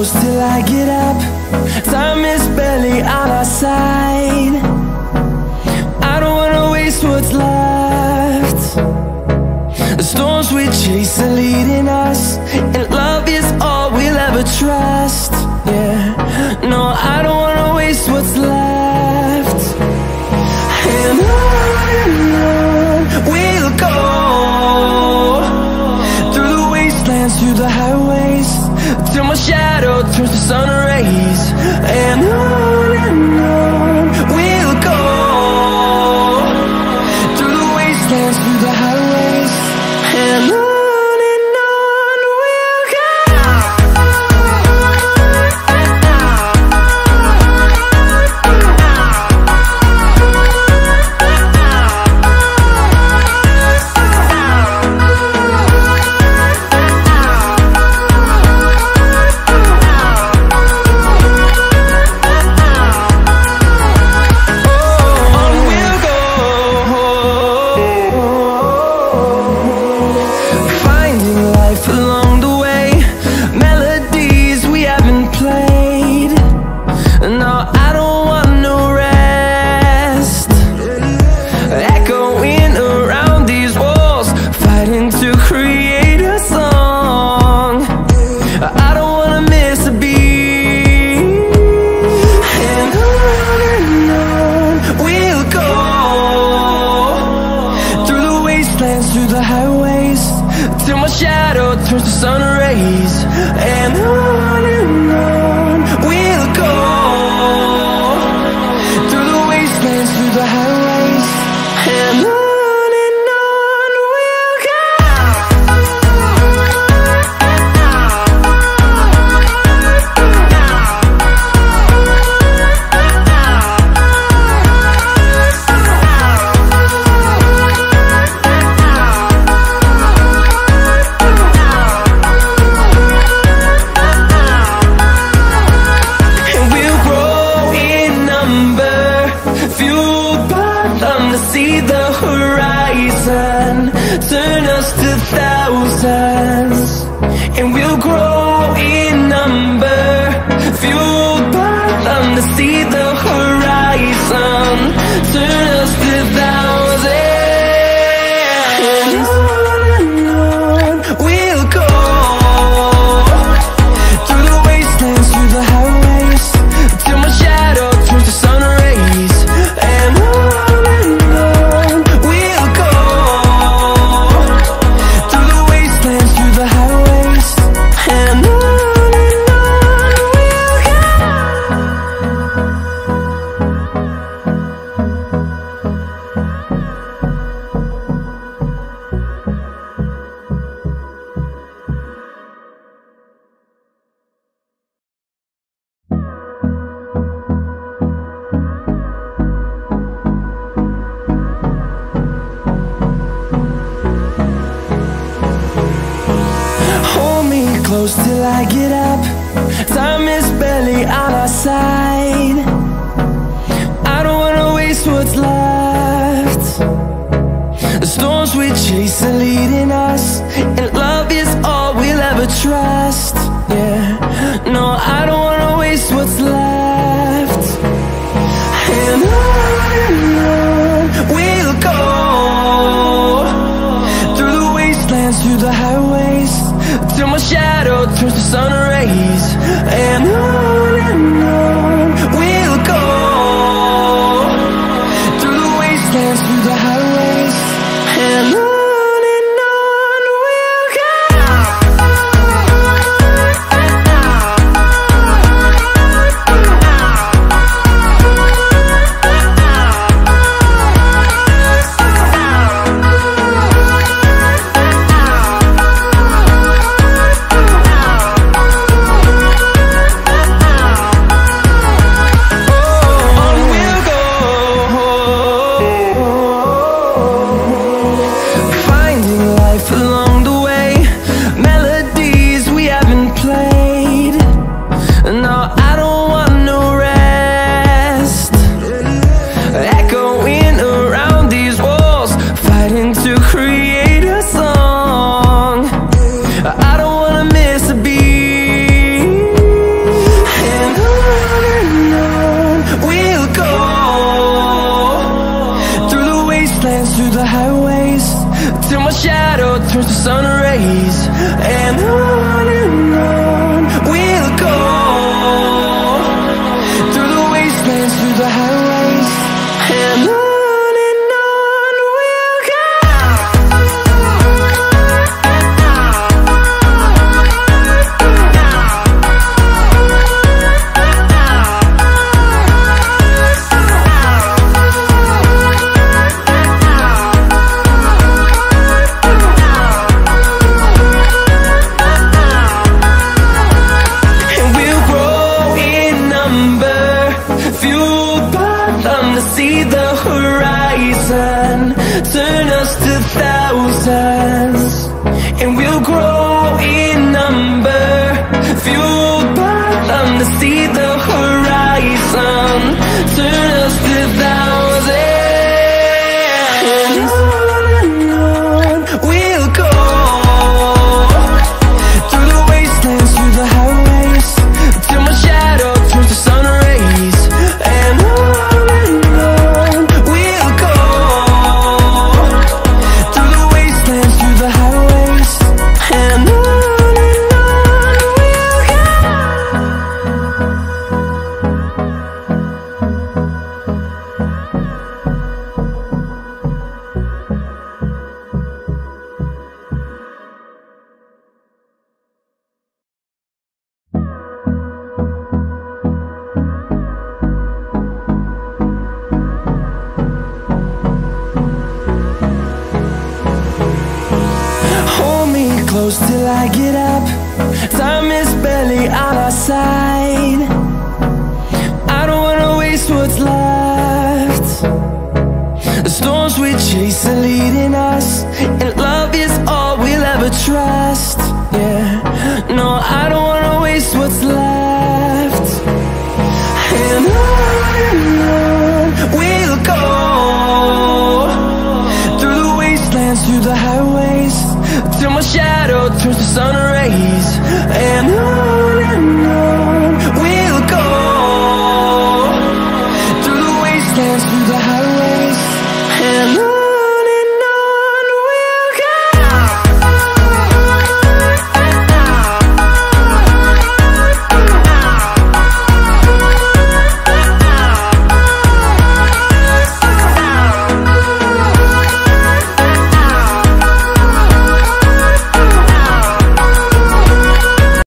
close till I get up. Time is barely on our side. I don't wanna waste what's left. The storms we chase are leading us, and love is all we'll ever trust. Yeah, no, I don't wanna waste what's left. And on we'll go, through the wastelands, through the highways, till my shadow turns to sun rays. And on we'll go, through the wastelands, through the highways, and on we'll go. Through the highways, till my shadow turns to sun rays. And on we'll go, through the wastelands, through the highways, and on we'll go. See the horizon, turn us to thousands, and we'll grow in number, fueled by them to see the horizon, turn us to thousands. And on we'll go, through the wastelands, through the highways, till my shadow turns to sun rays. And close till I get up. Time is barely on our side. I don't wanna waste what's left. The storms we chase are leading us, and love is all we'll ever trust. Yeah, no, I don't wanna waste what's left. And on we'll go, through the wastelands, through the highways, till my shadow turns to sun rays. And on we'll go, through the wastelands, through the highways, and on we'll go. the highways, and on we'll go. See the horizon turn us to thousands, and we'll grow in number, fueled by them to see the horizon turn us to thousands, and on we'll go, through the wastelands, through the highways, till my shadow turns to sun rays, and on close till I get up. Time is barely on our side. I don't wanna waste what's left. The storms we chase are leading us, and love is all we'll ever trust. Yeah, no, I don't wanna waste what's left. And on we'll go, through the wastelands, through the highways, till my shadow turns to sun rays, and on